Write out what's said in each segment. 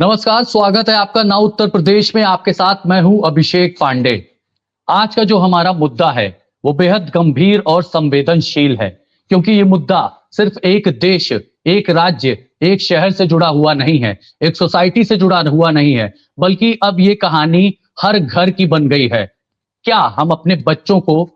नमस्कार, स्वागत है आपका नव उत्तर प्रदेश में। आपके साथ मैं हूं अभिषेक पांडे। आज का जो हमारा मुद्दा है वो बेहद गंभीर और संवेदनशील है, क्योंकि ये मुद्दा सिर्फ एक देश, एक राज्य, एक शहर से जुड़ा हुआ नहीं है, एक सोसाइटी से जुड़ा हुआ नहीं है, बल्कि अब ये कहानी हर घर की बन गई है। क्या हम अपने बच्चों को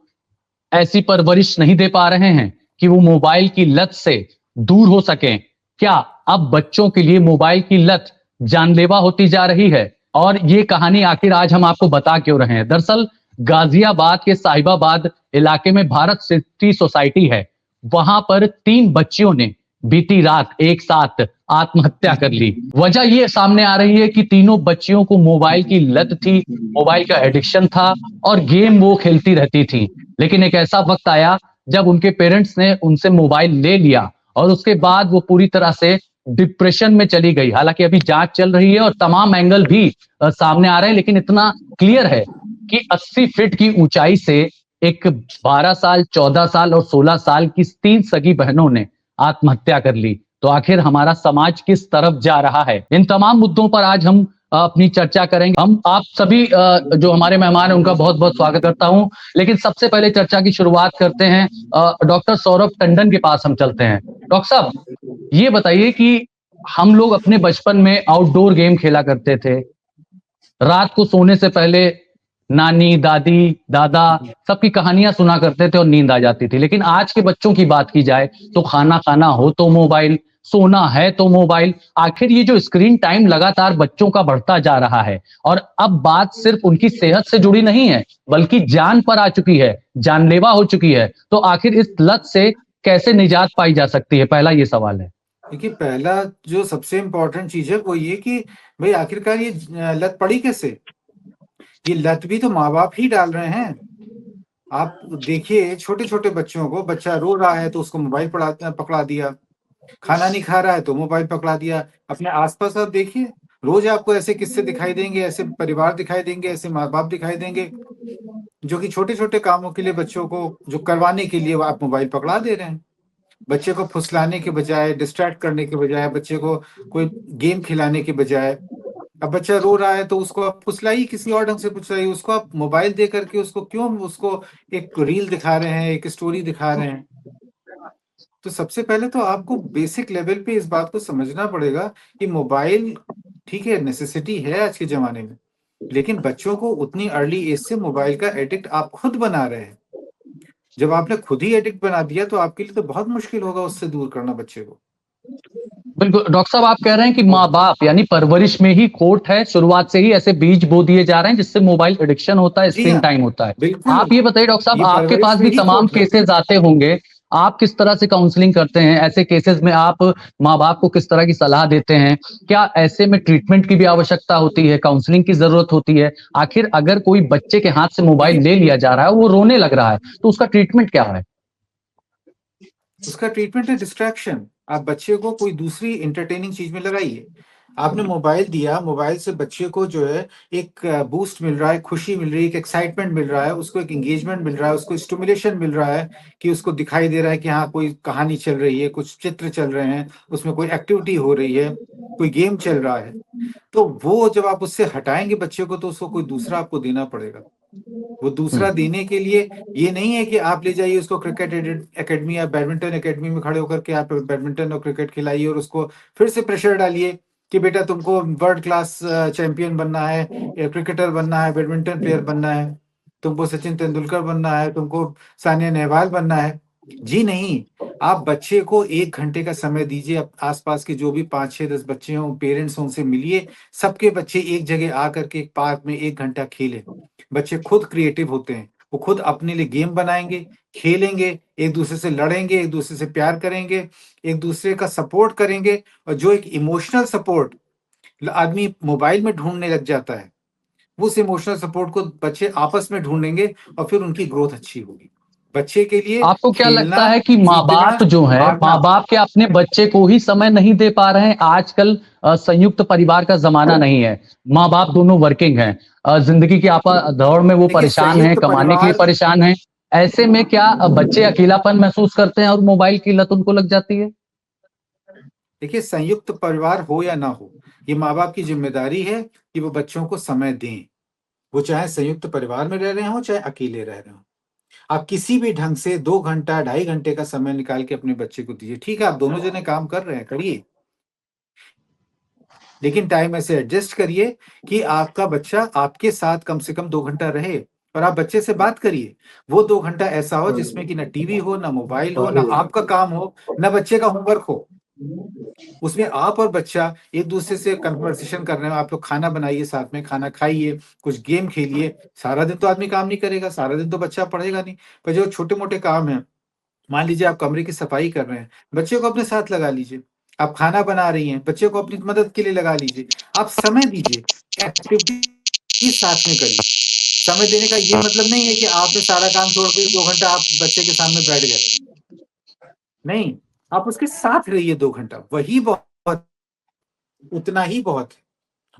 ऐसी परवरिश नहीं दे पा रहे हैं कि वो मोबाइल की लत से दूर हो सकें? क्या अब बच्चों के लिए मोबाइल की लत जानलेवा होती जा रही है? और ये कहानी आखिर आज हम आपको बता क्यों रहे हैं? दरअसल गाजियाबाद के साहिबाबाद इलाके में भारत सिटी सोसाइटी है। वहां पर 3 बच्चियों ने बीती रात एक साथ आत्महत्या कर ली। वजह ये सामने आ रही है कि तीनों बच्चियों को मोबाइल की लत थी, मोबाइल का एडिक्शन था और गेम वो खेलती रहती थी। लेकिन एक ऐसा वक्त आया जब उनके पेरेंट्स ने उनसे मोबाइल ले लिया और उसके बाद वो पूरी तरह से डिप्रेशन में चली गई। हालांकि अभी जांच चल रही है और तमाम एंगल भी सामने आ रहे हैं, लेकिन इतना क्लियर है कि 80 फीट की ऊंचाई से एक 12 साल, 14 साल और 16 साल की 3 सगी बहनों ने आत्महत्या कर ली। तो आखिर हमारा समाज किस तरफ जा रहा है? इन तमाम मुद्दों पर आज हम अपनी चर्चा करेंगे। हम आप सभी जो हमारे मेहमान हैं उनका बहुत बहुत स्वागत करता हूं। लेकिन सबसे पहले चर्चा की शुरुआत करते हैं, डॉक्टर सौरभ टंडन के पास हम चलते हैं। डॉक्टर साहब, ये बताइए कि हम लोग अपने बचपन में आउटडोर गेम खेला करते थे। रात को सोने से पहले नानी, दादी, दादा सबकी कहानियां सुना करते थे और नींद आ जाती थी। लेकिन आज के बच्चों की बात की जाए तो खाना खाना हो तो मोबाइल, सोना है तो मोबाइल। आखिर ये जो स्क्रीन टाइम लगातार बच्चों का बढ़ता जा रहा है, और अब बात सिर्फ उनकी सेहत से जुड़ी नहीं है बल्कि जान पर आ चुकी है, जानलेवा हो चुकी है। तो आखिर इस लत से कैसे निजात पाई जा सकती है? पहला ये सवाल है। देखिए, पहला जो सबसे इम्पोर्टेंट चीज है वो ये कि भाई आखिरकार ये लत पड़ी कैसे? ये लत भी तो माँ बाप ही डाल रहे हैं। आप देखिए, छोटे छोटे बच्चों को, बच्चा रो रहा है तो उसको मोबाइल पकड़ा दिया, खाना नहीं खा रहा है तो मोबाइल पकड़ा दिया। अपने आसपास आप देखिए, रोज आपको ऐसे किस्से दिखाई देंगे, ऐसे परिवार दिखाई देंगे, ऐसे माँ बाप दिखाई देंगे जो कि छोटे छोटे कामों के लिए बच्चों को जो करवाने के लिए आप मोबाइल पकड़ा दे रहे हैं। बच्चे को फुसलाने के बजाय, डिस्ट्रैक्ट करने के बजाय, बच्चे को कोई गेम खिलाने के बजाय, अब बच्चा रो रहा है तो उसको आप फुसलाइए, किसी और ढंग से फुसलाइए। उसको आप मोबाइल दे करके उसको क्यों उसको एक रील दिखा रहे हैं, एक स्टोरी दिखा रहे हैं? तो सबसे पहले तो आपको बेसिक लेवल पे इस बात को समझना पड़ेगा कि मोबाइल ठीक है, नेसेसिटी है आज के जमाने में, लेकिन बच्चों को उतनी अर्ली एज से मोबाइल का एडिक्ट आप खुद बना रहे हैं। जब आपने खुद ही एडिक्ट बना दिया तो आपके लिए तो बहुत मुश्किल होगा उससे दूर करना बच्चे को। बिल्कुल डॉक्टर साहब, आप कह रहे हैं कि माँ बाप यानी परवरिश में ही खोट है। शुरुआत से ही ऐसे बीज बो दिए जा रहे हैं जिससे मोबाइल एडिक्शन होता है, जी स्क्रीन हाँ, टाइम होता है। बिल्कुल। आप ये बताइए डॉक्टर साहब, ये आपके परवरिश पास में भी ही तमाम खोट है। केसेस आते होंगे। आप किस तरह से काउंसलिंग करते हैं? ऐसे केसेस में आप माँ बाप को किस तरह की सलाह देते हैं? क्या ऐसे में ट्रीटमेंट की भी आवश्यकता होती है, काउंसलिंग की जरूरत होती है? आखिर अगर कोई बच्चे के हाथ से मोबाइल देखिए, ले लिया जा रहा है, वो रोने लग रहा है, तो उसका ट्रीटमेंट क्या है? उसका ट्रीटमेंट है डिस्ट्रैक्शन। आप बच्चे को कोई दूसरी एंटरटेनिंग चीज में लगाइए। आपने मोबाइल दिया, मोबाइल से बच्चे को जो है एक बूस्ट मिल रहा है, खुशी मिल रही है, एक एक्साइटमेंट मिल रहा है, उसको एक एंगेजमेंट मिल रहा है, उसको स्टिमुलेशन मिल रहा है कि उसको दिखाई दे रहा है कि हाँ, कोई कहानी चल रही है, कुछ चित्र चल रहे हैं, उसमें कोई एक्टिविटी हो रही है, कोई गेम चल रहा है। तो वो जब आप उससे हटाएंगे बच्चे को तो उसको कोई दूसरा आपको देना पड़ेगा। वो दूसरा हम्म। देने के लिए ये नहीं है कि आप ले जाइए उसको क्रिकेट एकेडमी या बैडमिंटन एकेडमी में खड़े होकर के आप बैडमिंटन और क्रिकेट खिलाइए और उसको फिर से प्रेशर डालिए कि बेटा तुमको वर्ल्ड क्लास चैंपियन बनना है, या क्रिकेटर बनना है, बैडमिंटन प्लेयर बनना है, तुमको सचिन तेंदुलकर बनना है, तुमको सानिया नेहवाल बनना है। जी नहीं। आप बच्चे को 1 घंटे का समय दीजिए। आसपास के जो भी 5 6 10 बच्चे हों, पेरेंट्स हों, उनसे मिलिए। सबके बच्चे एक जगह आकर के एक पार्क में 1 घंटा खेलें। बच्चे खुद क्रिएटिव होते हैं, वो खुद अपने लिए गेम बनाएंगे, खेलेंगे, एक दूसरे से लड़ेंगे, एक दूसरे से प्यार करेंगे, एक दूसरे का सपोर्ट करेंगे। और जो एक इमोशनल सपोर्ट आदमी मोबाइल में ढूंढने लग जाता है, उस इमोशनल सपोर्ट को बच्चे आपस में ढूंढेंगे और फिर उनकी ग्रोथ अच्छी होगी। बच्चे के लिए आपको क्या लगता खेलना, है कि माँ जीतना, बाप जो है, भागना। माँ बाप के अपने बच्चे को ही समय नहीं दे पा रहे हैं? आजकल संयुक्त परिवार का जमाना नहीं है, माँ बाप दोनों वर्किंग हैं, जिंदगी की आपा दौड़ में वो देखिए, परेशान हैं, संयुक्त कमाने के लिए परिवार परेशान हैं। ऐसे में क्या बच्चे अकेलापन महसूस करते हैं और मोबाइल की लत उनको लग जाती है? देखिए, संयुक्त परिवार हो या ना हो, ये माँ बाप की जिम्मेदारी है कि वो बच्चों को समय दें, वो चाहे संयुक्त परिवार में रह रहे हो चाहे अकेले रह रहे हो। आप किसी भी ढंग से 2 घंटा 2.5 घंटे का समय निकाल के अपने बच्चे को दीजिए। ठीक है, आप दोनों जने काम कर रहे हैं, करिए, लेकिन टाइम ऐसे एडजस्ट करिए कि आपका बच्चा आपके साथ कम से कम 2 घंटा रहे, और आप बच्चे से बात करिए। वो 2 घंटा ऐसा हो जिसमें कि ना टीवी हो, ना मोबाइल हो, ना आपका काम हो, ना बच्चे का होमवर्क हो। उसमें आप और बच्चा एक दूसरे से कन्वर्सेशन कर रहे हो, आप लोग खाना बनाइए, साथ में खाना खाइए, कुछ गेम खेलिए। सारा दिन तो आदमी काम नहीं करेगा, सारा दिन तो बच्चा पढ़ेगा नहीं, पर जो छोटे मोटे काम है, मान लीजिए आप कमरे की सफाई कर रहे हैं, बच्चे को अपने साथ लगा लीजिए। आप खाना बना रही हैं, बच्चे को अपनी मदद के लिए लगा लीजिए। आप समय दीजिए, एक्टिविटी साथ में करिए। समय देने का ये मतलब नहीं है कि आपने सारा काम छोड़ के 2 घंटा आप बच्चे के सामने बैठ गए, नहीं, आप उसके साथ रहिए 2 घंटा, वही बहुत, उतना ही बहुत है।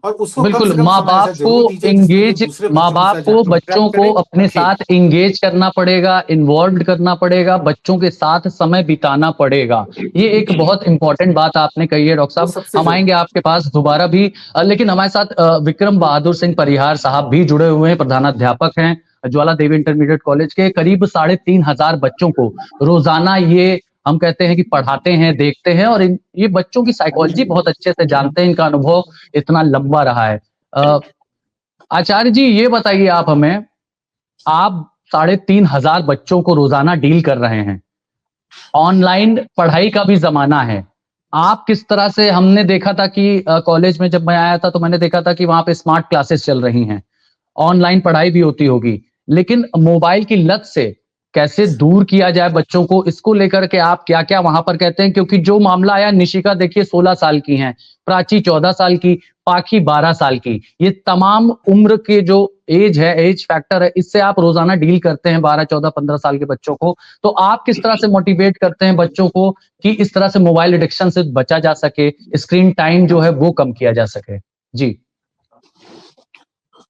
और उसको कम बिल्कुल, से कम माँ समय बाप ऐसा को जरूर दीजिए जिसमें वो एंगेज दूसरे माँ बच्चों के बाप साथ को जाके बच्चों इंटरेक्ट को करे, अपने रखे। साथ एंगेज करना पड़ेगा, इन्वॉल्व करना पड़ेगा, बच्चों के साथ समय बिताना पड़ेगा। ये एक बहुत इंपॉर्टेंट बात आपने कही है डॉक्टर वो साहब। सबसे हम जरूरी। आएंगे आपके पास दोबारा भी, लेकिन हमारे साथ विक्रम बहादुर सिंह परिहार साहब भी जुड़े हुए हैं, प्रधानाध्यापक हैं ज्वाला देवी इंटरमीडिएट कॉलेज के। करीब 3,500 बच्चों को रोजाना ये हम कहते हैं कि पढ़ाते हैं, देखते हैं, और ये बच्चों की साइकोलॉजी बहुत अच्छे से जानते हैं, इनका अनुभव इतना लंबा रहा है। आचार्य जी, ये बताइए आप हमें, आप 3,500 बच्चों को रोजाना डील कर रहे हैं, ऑनलाइन पढ़ाई का भी जमाना है। आप किस तरह से, हमने देखा था कि कॉलेज में जब मैं आया था तो मैंने देखा था कि वहां पे स्मार्ट क्लासेस चल रही हैं, ऑनलाइन पढ़ाई भी होती होगी, लेकिन मोबाइल की लत से कैसे दूर किया जाए बच्चों को, इसको लेकर के आप क्या क्या वहां पर कहते हैं? क्योंकि जो मामला आया, निशिका देखिए 16 साल की हैं, प्राची 14 साल की, पाखी 12 साल की, ये तमाम उम्र के जो एज है, एज फैक्टर है, इससे आप रोजाना डील करते हैं 12 14 15 साल के बच्चों को। तो आप किस तरह से मोटिवेट करते हैं बच्चों को कि इस तरह से मोबाइल एडिक्शन से बचा जा सके, स्क्रीन टाइम जो है वो कम किया जा सके? जी।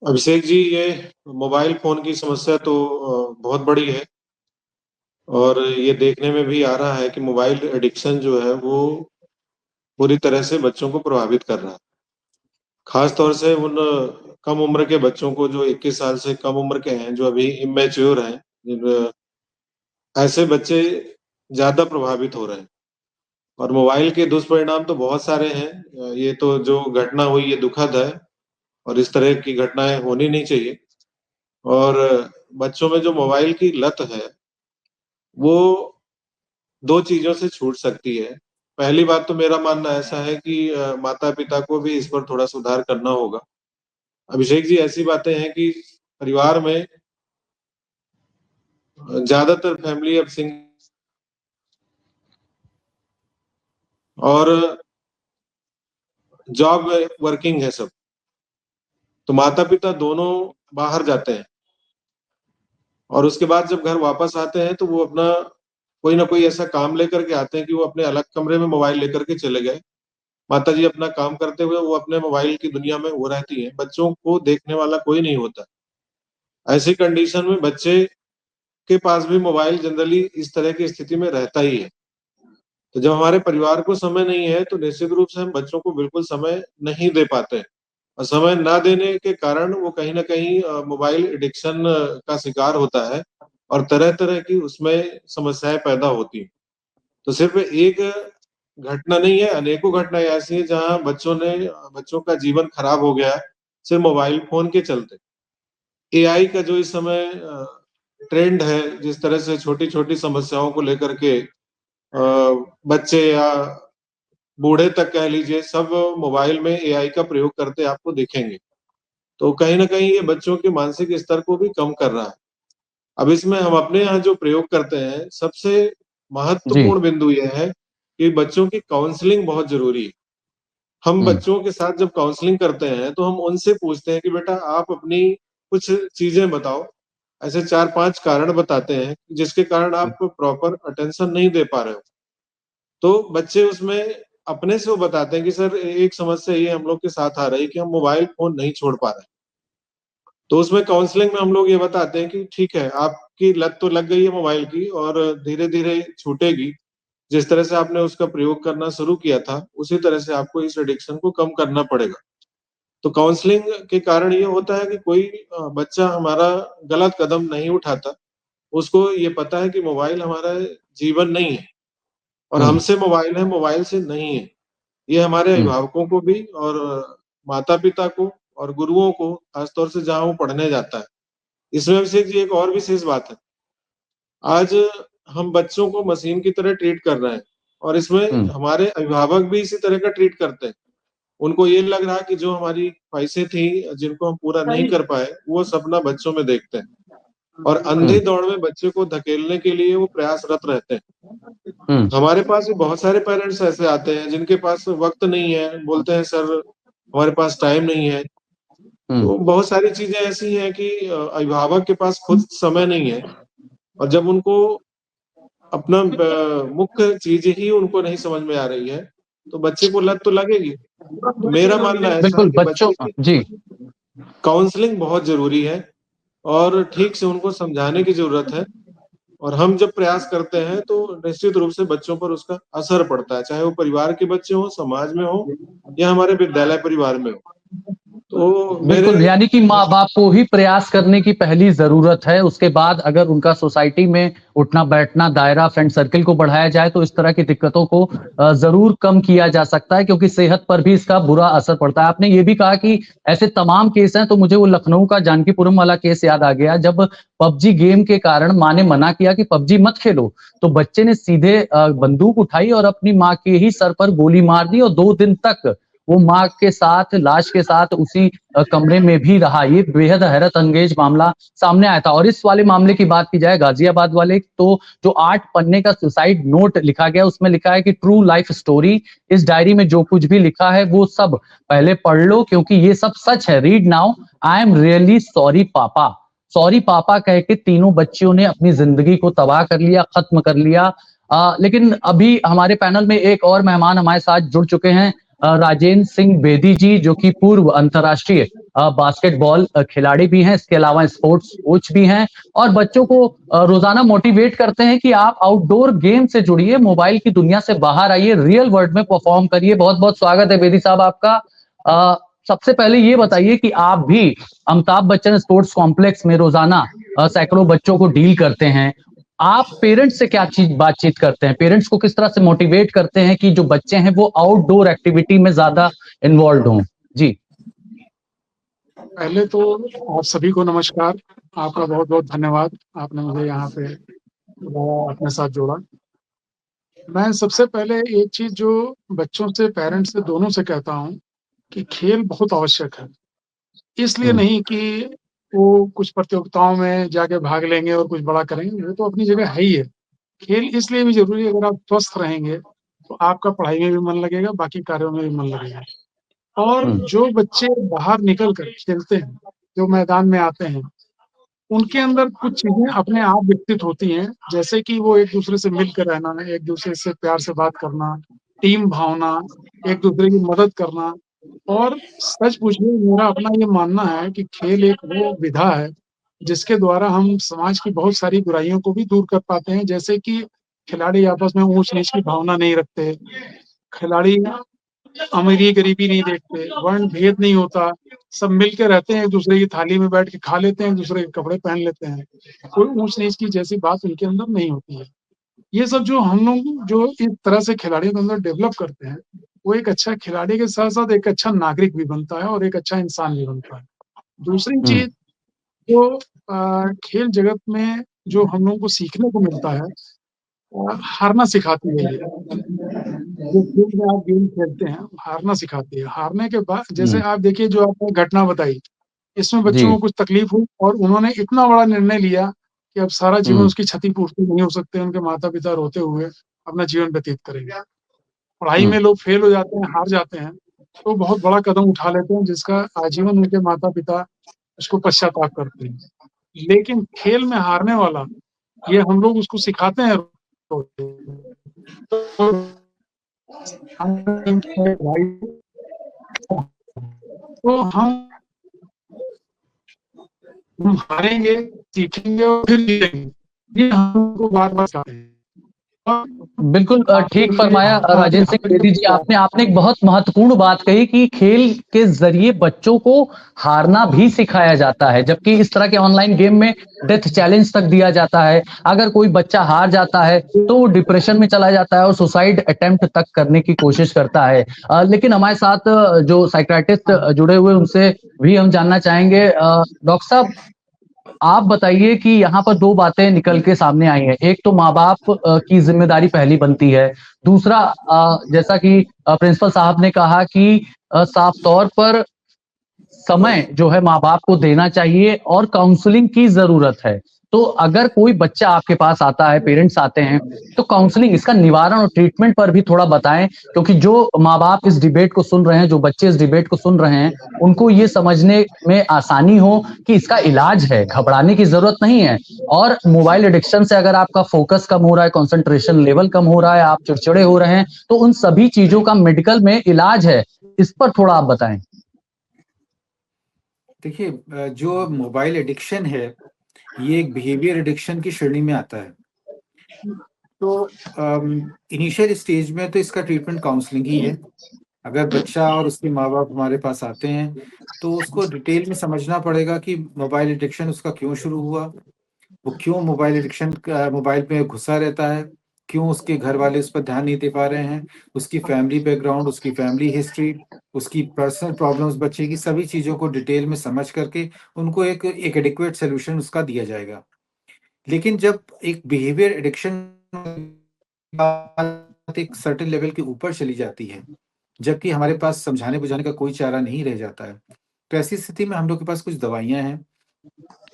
अभिषेक जी, ये मोबाइल फोन की समस्या तो बहुत बड़ी है, और ये देखने में भी आ रहा है कि मोबाइल एडिक्शन जो है वो पूरी तरह से बच्चों को प्रभावित कर रहा है। खास तौर से उन कम उम्र के बच्चों को जो 21 साल से कम उम्र के हैं, जो अभी इमेच्योर हैं, ऐसे बच्चे ज्यादा प्रभावित हो रहे हैं। और मोबाइल के दुष्परिणाम तो बहुत सारे हैं। ये तो जो घटना हुई ये दुखद है, और इस तरह की घटनाएं होनी नहीं चाहिए। और बच्चों में जो मोबाइल की लत है वो 2 चीजों से छूट सकती है। पहली बात तो मेरा मानना ऐसा है कि माता-पिता को भी इस पर थोड़ा सुधार करना होगा। अभिषेक जी, ऐसी बातें हैं कि परिवार में ज्यादातर फैमिली अब और जॉब वर्किंग है सब। तो माता-पिता दोनों बाहर जाते हैं, और उसके बाद जब घर वापस आते हैं तो वो अपना कोई ना कोई ऐसा काम लेकर के आते हैं कि वो अपने अलग कमरे में मोबाइल लेकर के चले गए। माताजी अपना काम करते हुए वो अपने मोबाइल की दुनिया में वो रहती हैं, बच्चों को देखने वाला कोई नहीं होता। ऐसी कंडीशन में बच्चे के पास भी मोबाइल जनरली इस तरह की स्थिति में रहता ही है। तो जब हमारे परिवार को समय नहीं है तो निश्चित रूप से हम बच्चों को बिल्कुल समय नहीं दे पाते हैं, और समय ना देने के कारण वो कहीं न कहीं मोबाइल एडिक्शन का शिकार होता है, और तरह-तरह की उसमें समस्याएँ पैदा होती हैं। तो सिर्फ़ एक घटना नहीं है, अनेकों घटनाएँ ऐसी हैं जहाँ बच्चों का जीवन खराब हो गया है, सिर्फ़ मोबाइल फ़ोन के चलते। एआई का जो इस समय ट्रेंड है, जिस तरह से छोटी-छोटी समस्याओं को लेकर के बच्चे या बूढ़े तक कह लीजिए, सब मोबाइल में एआई का प्रयोग करते आपको दिखेंगे। तो कहीं न कहीं ये बच्चों के मानसिक स्तर को भी कम कर रहा है। अब इसमें हम अपने यहाँ जो प्रयोग करते हैं, सबसे जी। महत्वपूर्ण बिंदु ये है कि बच्चों की काउंसलिंग बहुत ज़रूरी है। हम हम्म। बच्चों के साथ जब काउंसलिंग करते हैं, तो हम उनसे पूछते हैं कि बेटा आप अपनी कुछ चीज़ें बताओ। ऐसे 4-5 कारण बताते हैं, जिसके कारण आप प्रॉपर अटेंशन नहीं दे पा रहे हो। तो बच्चे उसमें अपने से वो बताते हैं कि सर एक समस्या ये हम लोग के साथ आ रही है कि हम मोबाइल फ़ोन नहीं छोड़ पा रहे हैं। तो उसमें काउंसलिंग में हम लोग ये बताते हैं कि ठीक है, आपकी लत तो लग गई है मोबाइल की, और धीरे-धीरे छूटेगी। जिस तरह से आपने उसका प्रयोग करना शुरू किया था, उसी तरह से आपको इस एडिक्शन को कम करना पड़ेगा। तो काउंसलिंग के कारण ये होता है कि कोई बच्चा हमारा गलत कदम नहीं उठाता। उसको ये पता है कि मोबाइल हमारा जीवन नहीं है और हम्म। हमसे मोबाइल है, मोबाइल से नहीं है। ये हमारे हम्म। अभिभावकों को भी और माता-पिता को और गुरुओं को, खासतौर से जहाँ वो पढ़ने जाता है। इसमें अभिषेक जी एक और विशेष बात है। आज हम बच्चों को मशीन की तरह ट्रीट कर रहे हैं और इसमें हम्म। हमारे अभिभावक भी इसी तरह का ट्रीट करते हैं। उनको ये लग रहा है कि जो हमारी ख्वाहिशें थी, जिनको हम पूरा नहीं कर पाए, वो सपना बच्चों में देखते हैं और अंधी हम्म। दौड़ में बच्चे को धकेलने के लिए वो प्रयासरत रहते हैं। हम्म। हमारे पास भी बहुत सारे पेरेंट्स ऐसे आते हैं जिनके पास वक़्त नहीं है, बोलते हैं सर हमारे पास टाइम नहीं है। हम्म। तो बहुत सारी चीज़ें ऐसी हैं कि अभिभावक के पास खुद समय नहीं है और जब उनको अपना मुख्य चीज़ ही उनको नहीं समझ में आ रही है, तो बच्चे को लत तो लगेगी। तो मेरा मानना ऐसा है बिल्कुल कि बच्चों बच्चे की जी। काउंसलिंग बहुत ज़रूरी है और ठीक से उनको समझाने की ज़रूरत है और हम जब प्रयास करते हैं, तो निश्चित रूप से बच्चों पर उसका असर पड़ता है, चाहे वो परिवार के बच्चे हों, समाज में हों या हमारे विद्यालय परिवार में हो। तो मेरे बिल्कुल, यानी कि माँ-बाप को ही प्रयास करने की पहली ज़रूरत है, उसके बाद अगर उनका सोसाइटी में उठना-बैठना, दायरा, फ्रेंड सर्किल को बढ़ाया जाए, तो इस तरह की दिक्कतों को ज़रूर कम किया जा सकता है क्योंकि सेहत पर भी इसका बुरा असर पड़ता है। आपने ये भी कहा कि ऐसे तमाम केस हैं, तो मुझे वो लखनऊ का जानकीपुरम वाला केस याद आ गया, जब पबजी गेम के कारण माँ ने मना किया कि पबजी मत खेलो, तो बच्चे ने सीधे बंदूक उठाई और अपनी माँ के ही सर पर गोली मार दी और 2 दिन तक वो माँ के साथ, लाश के साथ उसी कमरे में भी रहा। ये बेहद हैरत अंगेज मामला सामने आया था और इस वाले मामले की बात की जाए गाजियाबाद वाले तो जो 8 पन्ने का सुसाइड नोट लिखा गया उसमें लिखा है कि ट्रू लाइफ स्टोरी। इस डायरी में जो कुछ भी लिखा है वो सब पहले पढ़ लो क्योंकि ये सब सच है। Read now I am really sorry पापा। सॉरी पापा कह के तीनों बच्चियों ने अपनी जिंदगी को तबाह कर लिया, खत्म कर लिया। लेकिन अभी हमारे पैनल में एक और मेहमान हमारे साथ जुड़ चुके हैं, राजेंद्र सिंह बेदी जी, जो कि पूर्व अंतर्राष्ट्रीय बास्केटबॉल खिलाड़ी भी हैं, इसके अलावा स्पोर्ट्स कोच भी हैं और बच्चों को रोजाना मोटिवेट करते हैं कि आप आउटडोर गेम से जुड़िए, मोबाइल की दुनिया से बाहर आइए, रियल वर्ल्ड में परफॉर्म करिए। बहुत बहुत स्वागत है बेदी साहब आपका। सबसे पहले ये बताइए कि आप भी अमिताभ बच्चन स्पोर्ट्स कॉम्प्लेक्स में रोजाना सैकड़ों बच्चों को डील करते हैं। आप पेरेंट्स से क्या चीज बातचीत करते हैं? पेरेंट्स को किस तरह से मोटिवेट करते हैं कि जो बच्चे हैं वो आउटडोर एक्टिविटी में ज्यादा इन्वॉल्व हों? जी। पहले तो आप सभी को नमस्कार। आपका बहुत-बहुत धन्यवाद। आपने मुझे यहाँ पे अपने साथ जोड़ा। मैं सबसे पहले एक चीज़ जो बच्चों से, पेरेंट्स से, दोनों से कहता हूँ कि खेल बहुत आवश्यक है। इसलिए हुँ। नहीं कि वो कुछ प्रतियोगिताओं में जाके भाग लेंगे और कुछ बड़ा करेंगे, वो तो अपनी जगह है ही है। खेल इसलिए भी ज़रूरी है, अगर आप स्वस्थ रहेंगे, तो आपका पढ़ाई में भी मन लगेगा, बाकी कार्यों में भी मन लगेगा। और हुँ। जो बच्चे बाहर निकल कर खेलते हैं, जो मैदान में आते हैं, उनके अंदर कुछ चीज़ें अपने आप विकसित होती हैं, जैसे कि वो एक-दूसरे से मिलकर रहना, एक-दूसरे से प्यार से बात करना, टीम भावना, एक-दूसरे की मदद करना। और सच पूछिए, मेरा अपना ये मानना है कि खेल एक वो विधा है, जिसके द्वारा हम समाज की बहुत सारी बुराइयों को भी दूर कर पाते हैं। जैसे कि खिलाड़ी आपस में ऊँच-नीच की भावना नहीं रखते, खिलाड़ी अमीरी-गरीबी नहीं देखते, वर्ण भेद नहीं होता, सब मिल के रहते हैं, एक-दूसरे की थाली में बैठ के खा लेते हैं, एक-दूसरे के कपड़े पहन लेते हैं। कोई ऊँच-नीच की जैसी बात उनके अंदर नहीं होती है। ये सब जो हम लोग जो इस तरह से खिलाड़ियों के अंदर डेवलप करते हैं, वो एक अच्छा खिलाड़ी के साथ-साथ एक अच्छा नागरिक भी बनता है और एक अच्छा इंसान भी बनता है। दूसरी हुँ। चीज़ जो खेल जगत में जो हम लोगों को सीखने को मिलता है, हारना सिखाती है ये। जो फील्ड में आप गेम खेलते हैं, हारना सिखाती है। हारने के बाद जैसे हुँ। आप देखिए जो आपने घटना बताई, इसमें जी। बच्चों को कुछ तकलीफ हुई और उन्होंने इतना बड़ा निर्णय लिया कि अब सारा जीवन हुँ। उसकी क्षतिपूर्ति नहीं हो सकती, उनके माता-पिता रोते हुए अपना जीवन व्यतीत करेंगे। पढ़ाई हुँ। में लोग फेल हो जाते हैं, हार जाते हैं, तो बहुत बड़ा कदम उठा लेते हैं जिसका आजीवन उनके माता-पिता उसको पश्चाताप करते हैं। लेकिन खेल में हारने वाला, ये हम लोग उसको सिखाते हैं तो हम हारेंगे, सीखेंगे और फिर जीतेंगे। ये हम लोग को बार-बार सिखाते हैं। बिल्कुल ठीक फरमाया राजेंद्र सिंह बेदी जी, आपने आपने एक बहुत महत्वपूर्ण बात कही कि खेल के जरिए बच्चों को हारना भी सिखाया जाता है, जबकि इस तरह के ऑनलाइन गेम में डेथ चैलेंज तक दिया जाता है। अगर कोई बच्चा हार जाता है तो वो डिप्रेशन में चला जाता है और सुसाइड अटेम्प्ट तक करने की कोशिश करता है। लेकिन हमारे साथ जो साइकियाट्रिस्ट जुड़े हुए उनसे भी हम जानना चाहेंगे। डॉक्टर साहब, आप बताइए कि यहाँ पर दो बातें निकल के सामने आई हैं। एक तो माँ-बाप की ज़िम्मेदारी पहली बनती है। दूसरा जैसा कि प्रिंसिपल साहब ने कहा कि साफ तौर पर समय जो है माँ-बाप को देना चाहिए और काउंसलिंग की ज़रूरत है। तो अगर कोई बच्चा आपके पास आता है, पेरेंट्स आते हैं, तो काउंसलिंग, इसका निवारण और ट्रीटमेंट पर भी थोड़ा बताएँ, क्योंकि जो माँ-बाप इस डिबेट को सुन रहे हैं, जो बच्चे इस डिबेट को सुन रहे हैं, उनको ये समझने में आसानी हो कि इसका इलाज है, घबराने की ज़रूरत नहीं है। और मोबाइल एडिक्शन से अगर आपका फोकस कम हो रहा है, कंसंट्रेशन लेवल कम हो रहा है, आप चिड़चिड़े हो रहे हैं, तो उन सभी चीज़ों का मेडिकल में इलाज है। इस पर थोड़ा आप बताएँ। देखिए, जो मोबाइल एडिक्शन है, ये एक बिहेवियर एडिक्शन की श्रेणी में आता है। तो इनिशियल स्टेज में तो इसका ट्रीटमेंट काउंसलिंग ही है। अगर बच्चा और उसके माँ-बाप हमारे पास आते हैं, तो उसको डिटेल में समझना पड़ेगा कि मोबाइल एडिक्शन उसका क्यों शुरू हुआ, वो क्यों मोबाइल पे घुसा रहता है, क्यों उसके घर वाले उस पर ध्यान नहीं दे पा रहे हैं, उसकी फैमिली बैकग्राउंड, उसकी फैमिली हिस्ट्री, उसकी पर्सनल प्रॉब्लम्स, बच्चे की सभी चीज़ों को डिटेल में समझ करके उनको एक एक एडिक्वेट सॉल्यूशन उसका दिया जाएगा। लेकिन जब एक बिहेवियर एडिक्शन बात एक सर्टेन लेवल के ऊपर चली जाती है, जबकि हमारे पास समझाने-बुझाने का कोई चारा नहीं रह जाता है, तो ऐसी स्थिति में हम लोग के पास कुछ दवाइयाँ हैं,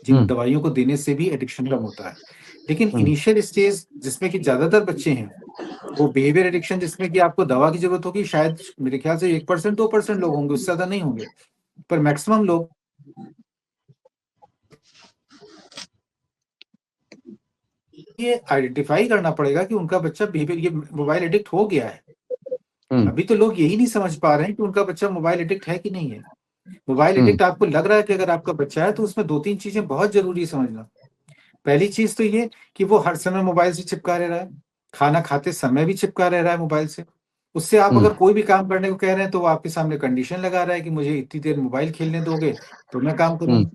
जिन हुँ, दवाइयों को देने से भी एडिक्शन कम होता है। लेकिन हुँ, इनिशियल स्टेज जिसमें कि ज़्यादातर बच्चे हैं, वो बिहेवियर एडिक्शन जिसमें कि आपको दवा की ज़रूरत होगी, शायद मेरे ख्याल से 1% 2% लोग होंगे, उससे ज़्यादा नहीं होंगे। पर मैक्सिमम लोग ये आइडेंटिफ़ाई करना पड़ेगा कि उनका बच्चा बिहेवियर ये मोबाइल एडिक्ट हो गया है। हुँ, अभी तो लोग यही नहीं समझ पा रहे हैं कि उनका बच्चा मोबाइल एडिक्ट है कि नहीं है। मोबाइल हुँ, एडिक्ट आपको लग रहा है कि अगर आपका बच्चा है, तो उसमें 2-3 चीज़ें बहुत ज़रूरी है समझना। पहली चीज़ तो ये कि वो हर समय मोबाइल से चिपका रह रहा है, खाना खाते समय भी चिपका रह रहा है मोबाइल से। उससे आप हुँ, अगर कोई भी काम करने को कह रहे हैं, तो वो आपके सामने कंडीशन लगा रहा है कि मुझे इतनी देर मोबाइल खेलने दोगे, तो मैं काम हुँ, करूँगा।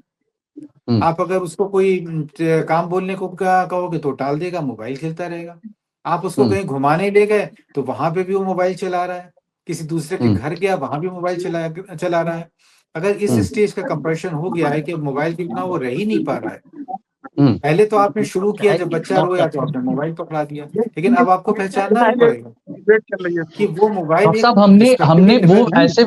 हुँ, आप अगर उसको कोई काम बोलने को कहोगे तो टाल देगा, मोबाइल खेलता रहेगा। आप उसको हुँ, कहीं घुमाने ले गए, तो वहाँ पे भी वो मोबाइल चला रहा है। किसी दूसरे के हुँ, घर गया, वहाँ भी मोबाइल चला रहा है। अगर इस हुँ, स्टेज का कंप्रेशन हो गया है कि अब मोबाइल के बिना वो रह ही नहीं पा रहा है, हुँ। पहले तो आपने शुरू किया जब बच्चा रोया तो आपने मोबाइल पकड़ा दिया, लेकिन अब आपको पहचानना भी पड़ेगा डिबेट चल रही है कि वो मोबाइल डॉक्टर एक साहब, हमने हमने रिस्पेक्टेबल वो डिवाइस है।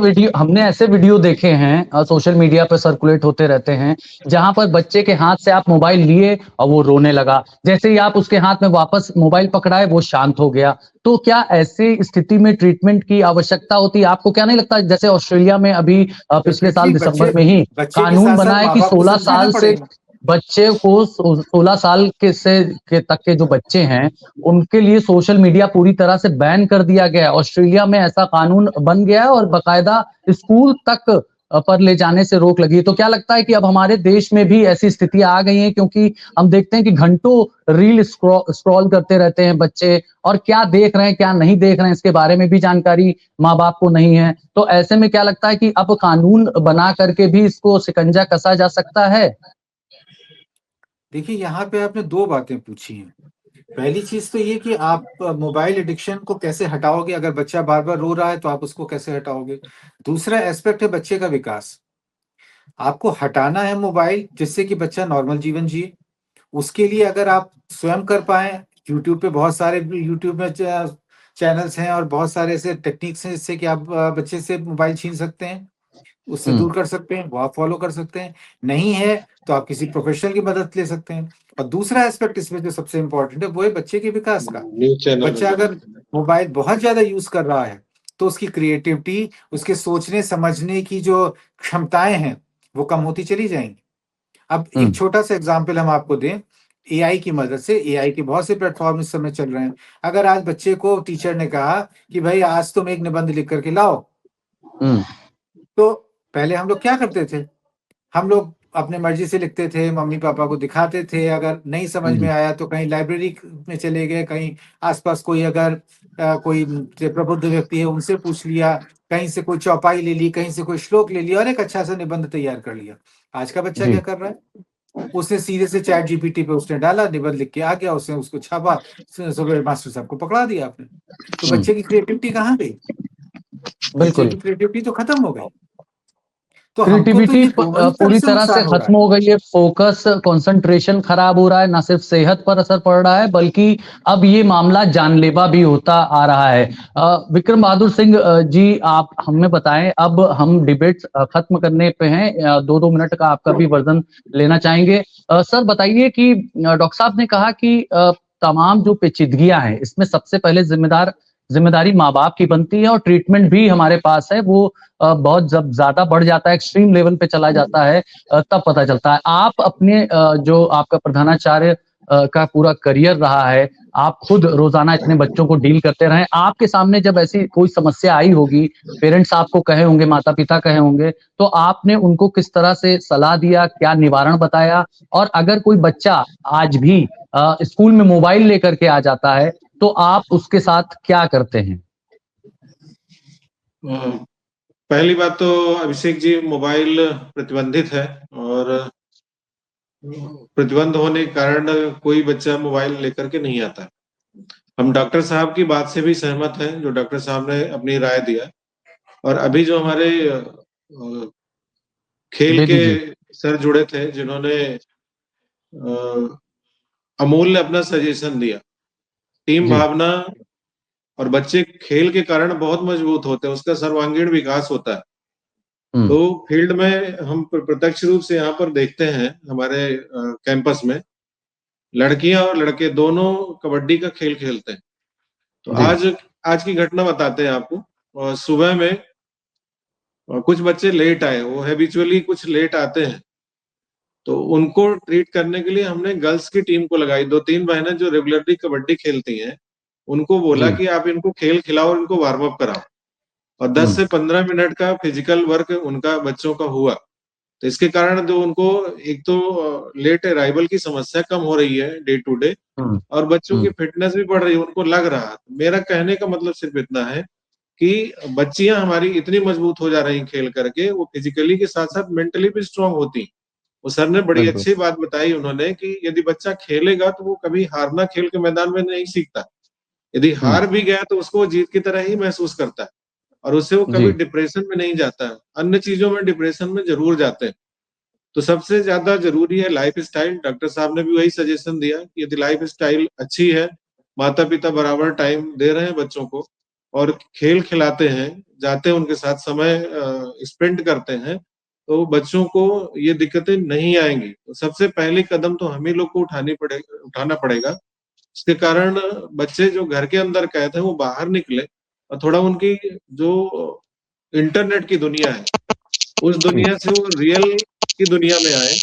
ऐसे वीडियो देखे हैं, सोशल मीडिया पर सर्कुलेट होते रहते हैं, जहां पर बच्चे के हाथ से आप मोबाइल लिए और वो रोने लगा। जैसे ही आप उसके हाथ में वापस मोबाइल पकड़ाए, वो शांत हो गया। तो क्या ऐसी स्थिति में ट्रीटमेंट की आवश्यकता होती है? आपको क्या नहीं लगता, जैसे ऑस्ट्रेलिया में अभी पिछले साल डेफिनेटली दिसंबर बच्चे में ही बच्चे के कानून साथ बना साथ है माँ कि बाप को 16 समझाना साल से पड़ेगा। बच्चे को 16 साल के तक के जो बच्चे हैं, उनके लिए सोशल मीडिया पूरी तरह से बैन कर दिया गया है। ऑस्ट्रेलिया में ऐसा कानून बन गया है और बाकायदा स्कूल तक पर ले जाने से रोक लगी है। तो क्या लगता है कि अब हमारे देश में भी ऐसी स्थितियाँ आ गई हैं, क्योंकि हम देखते हैं कि घंटों रील स्क्रॉल करते रहते हैं बच्चे, और क्या देख रहे हैं, क्या नहीं देख रहे हैं, इसके बारे में भी जानकारी माँ-बाप को नहीं है। तो ऐसे में क्या लगता है कि अब कानून बना करके भी इसको शिकंजा कसा जा सकता है? देखिए, यहाँ पे आपने 2 बातें पूछी हैं। पहली चीज़ तो ये कि आप मोबाइल एडिक्शन को कैसे हटाओगे? अगर बच्चा बार-बार रो रहा है, तो आप उसको कैसे हटाओगे? दूसरा एस्पेक्ट है बच्चे का विकास। आपको हटाना है मोबाइल जिससे कि बच्चा नॉर्मल जीवन जिए। उसके लिए अगर आप स्वयं कर पाएँ, यूट्यूब पे बहुत सारे यूट्यूब में चैनल्स हैं और बहुत सारे ऐसे टेक्निक्स हैं जिससे कि आप बच्चे से मोबाइल छीन सकते हैं। उससे हुँ, दूर कर सकते हैं, वो आप फ़ॉलो कर सकते हैं। नहीं है, तो आप किसी प्रोफ़ेशनल की मदद ले सकते हैं। और दूसरा एस्पेक्ट इसमें जो सबसे इम्पोर्टेंट है, वो है बच्चे के विकास का। न्यूज चैनल में बच्चा देख अगर सकते हैं। मोबाइल बहुत ज़्यादा यूज़ कर रहा है, तो उसकी क्रिएटिविटी, उसके सोचने-समझने की जो क्षमताएँ हैं, वो कम होती चली जाएँगी। अब हुँ, एक छोटा-सा एग्ज़ाम्पल हम आपको दें, एआई की मदद से, एआई के बहुत से प्लेटफ़ॉर्म इस समय चल रहे हैं। अगर आज बच्चे को टीचर ने कहा कि भई आज तुम एक निबंध लिख कर के लाओ, हुँ, तो पहले हम लोग क्या करते थे? हम लोग अपने मर्जी से लिखते थे, मम्मी पापा को दिखाते थे, अगर नहीं समझ में आया तो कहीं लाइब्रेरी में चले गए, कहीं आसपास कोई अगर कोई प्रबुद्ध व्यक्ति है उनसे पूछ लिया, कहीं से कोई चौपाई ले ली, कहीं से कोई श्लोक ले लिया और एक अच्छा सा निबंध तैयार कर लिया। आज का बच्चा जी। क्या कर रहा है, उसने सीधे से चैट जीपीटी पे उसने डाला, निबंध लिख के आ गया, उसने उसको छापा, सुबह मास्टर साहब को पकड़ा दिया आपने। तो बच्चे की क्रिएटिविटी कहाँ गई? बच्चे बिल्कुल, की क्रिएटिविटी तो खत्म हो गई। तो हमको तो क्रिएटिविटी ये दोनों ही पूरी तरह से नुकसान हो रहा खत्म हो गई है, फोकस कंसंट्रेशन खराब हो रहा है, ना सिर्फ सेहत पर असर पड़ रहा है बल्कि अब ये मामला जानलेवा भी होता आ रहा है। विक्रम बहादुर सिंह जी, आप हमें बताएं, अब हम डिबेट खत्म करने पे हैं, 2-2 मिनट का आपका भी वर्जन लेना चाहेंगे। सर बताइए कि डॉक्टर साहब ने कहा कि तमाम जो पेचीदगियां हैं इसमें सबसे पहले जिम्मेदारी माँ बाप की बनती है और ट्रीटमेंट भी हमारे पास है, वो बहुत जब ज्यादा बढ़ जाता है, एक्सट्रीम लेवल पे चला जाता है, तब पता चलता है। आप अपने जो आपका प्रधानाचार्य का पूरा करियर रहा है, आप खुद रोजाना इतने बच्चों को डील करते रहे, आपके सामने जब ऐसी कोई समस्या आई होगी, पेरेंट्स आपको कहे होंगे, माता पिता कहे होंगे, तो आपने उनको किस तरह से सलाह दिया, क्या निवारण बताया? और अगर कोई बच्चा आज भी स्कूल में मोबाइल लेकर के आ जाता है तो आप उसके साथ क्या करते हैं? पहली बात तो अभिषेक जी, मोबाइल प्रतिबंधित है और प्रतिबंध होने के कारण कोई बच्चा मोबाइल लेकर के नहीं आता। हम डॉक्टर साहब की बात से भी सहमत हैं, जो डॉक्टर साहब ने अपनी राय दिया। और अभी जो हमारे खेल के बेदी जी। सर जुड़े थे, जिन्होंने अमूल्य अपना सजेशन दिया, टीम जी। भावना, और बच्चे खेल के कारण बहुत मजबूत होते हैं, उसका सर्वांगीण विकास होता है। तो फील्ड में हम प्रत्यक्ष रूप से यहाँ पर देखते हैं, हमारे कैंपस में लड़कियां और लड़के दोनों कबड्डी का खेल खेलते हैं। तो जी। आज की घटना बताते हैं आपको। और सुबह में कुछ बच्चे लेट आए, वो हैबिचुअली कुछ लेट आते हैं, तो उनको ट्रीट करने के लिए हमने गर्ल्स की टीम को लगाई। 2-3 बहनें जो रेगुलरली कबड्डी खेलती हैं, उनको बोला जी। कि आप इनको खेल खिलाओ और इनको वार्म अप कराओ। और 10 से 15 मिनट का फिजिकल वर्क उनका बच्चों का हुआ। तो इसके कारण जो उनको एक तो लेट अराइवल की समस्या कम हो रही है डे टू डे, और बच्चों की फिटनेस भी बढ़ रही है, उनको लग रहा है। मेरा कहने का मतलब सिर्फ इतना है कि बच्चियां हमारी इतनी मजबूत हो जा रही खेल करके, वो फिजिकली के साथ साथ मेंटली भी स्ट्रांग होती। वो सर ने बड़ी बिल्कुल। अच्छी बात बताई उन्होंने कि यदि बच्चा खेलेगा तो वो कभी हारना खेल के मैदान में नहीं सीखता। यदि हार भी गया तो उसको जीत की तरह ही महसूस करता है, और उससे वो कभी जी। डिप्रेशन में नहीं जाता है। अन्य चीजों में डिप्रेशन में जरूर जाते हैं। तो सबसे ज्यादा जरूरी है लाइफ स्टाइल। डॉक्टर साहब ने भी वही सजेशन दिया कि यदि लाइफ स्टाइल अच्छी है, माता पिता बराबर टाइम दे रहे हैं बच्चों को और खेल खिलाते हैं, जाते हैं उनके साथ समय स्पेंड करते हैं, तो बच्चों को ये दिक्कतें नहीं आएंगी। तो सबसे पहले कदम तो हम ही लोग को उठाना पड़ेगा। इसके कारण बच्चे जो घर के अंदर कैद हैं वो बाहर निकले और थोड़ा उनकी जो इंटरनेट की दुनिया है, उस दुनिया से वो रियल की दुनिया में आए,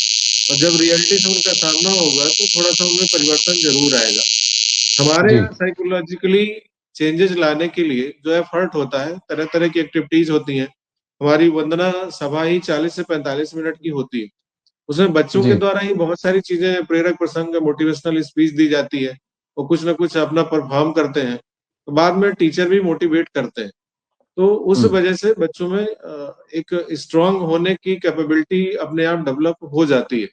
और जब रियलिटी से उनका सामना होगा तो थोड़ा सा उनमें परिवर्तन जरूर आएगा। हमारे जी। यहाँ साइकोलॉजिकली चेंजेस लाने के लिए जो एफर्ट होता है, तरह तरह की एक्टिविटीज होती हैं। हमारी वंदना सभा ही 40 से 45 मिनट की होती है। उसमें बच्चों के जी। द्वारा ही बहुत सारी चीजें, प्रेरक प्रसंग, मोटिवेशनल स्पीच दी जाती है, वो कुछ ना कुछ अपना परफॉर्म करते हैं, तो बाद में टीचर भी मोटिवेट करते हैं। तो उस वजह से बच्चों में एक स्ट्रांग होने की कैपेबिलिटी अपने आप डेवलप हो जाती है।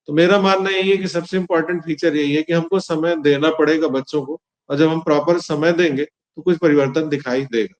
तो मेरा मानना यही है कि सबसे इम्पोर्टेंट फीचर यही है कि हमको समय देना पड़ेगा बच्चों को, और जब हम प्रॉपर समय देंगे तो कुछ परिवर्तन दिखाई देगा।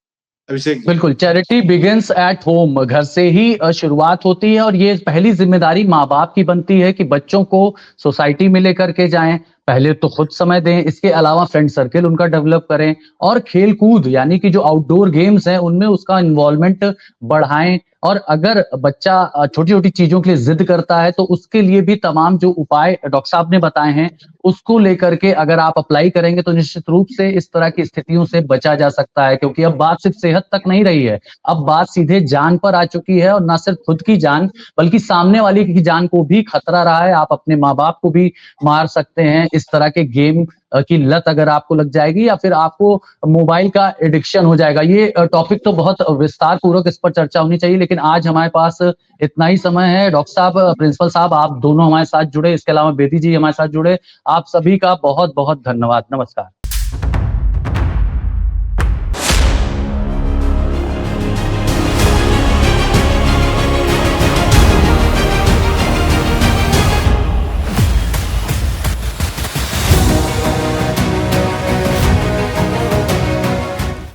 अभिषेक जी। बिल्कुल, चैरिटी बिगिंस एट होम, घर से ही शुरुआत होती है और ये पहली जिम्मेदारी माँ बाप की बनती है कि बच्चों को सोसाइटी में लेकर के जाएं, पहले तो खुद समय दें, इसके अलावा फ्रेंड सर्किल उनका डेवलप करें और खेल कूद यानी कि जो आउटडोर गेम्स हैं उनमें उसका इन्वॉल्वमेंट बढ़ाएं। और अगर बच्चा छोटी छोटी चीजों के लिए जिद करता है तो उसके लिए भी तमाम जो उपाय डॉक्टर साहब ने बताए हैं उसको लेकर के अगर आप अप्लाई करेंगे तो निश्चित रूप से इस तरह की स्थितियों से बचा जा सकता है, क्योंकि अब बात सिर्फ सेहत तक नहीं रही है, अब बात सीधे जान पर आ चुकी है, और ना सिर्फ खुद की जान बल्कि सामने वाले की जान को भी खतरा रहा है। आप अपने माँ बाप को भी मार सकते हैं इस तरह के गेम की लत अगर आपको लग जाएगी या फिर आपको मोबाइल का एडिक्शन हो जाएगा। ये टॉपिक तो बहुत विस्तार पूर्वक इस पर चर्चा होनी चाहिए, लेकिन आज हमारे पास इतना ही समय है। डॉक्टर साहब, प्रिंसिपल साहब, आप दोनों हमारे साथ जुड़े, इसके अलावा बेदी जी हमारे साथ जुड़े, आप सभी का बहुत बहुत धन्यवाद। नमस्कार।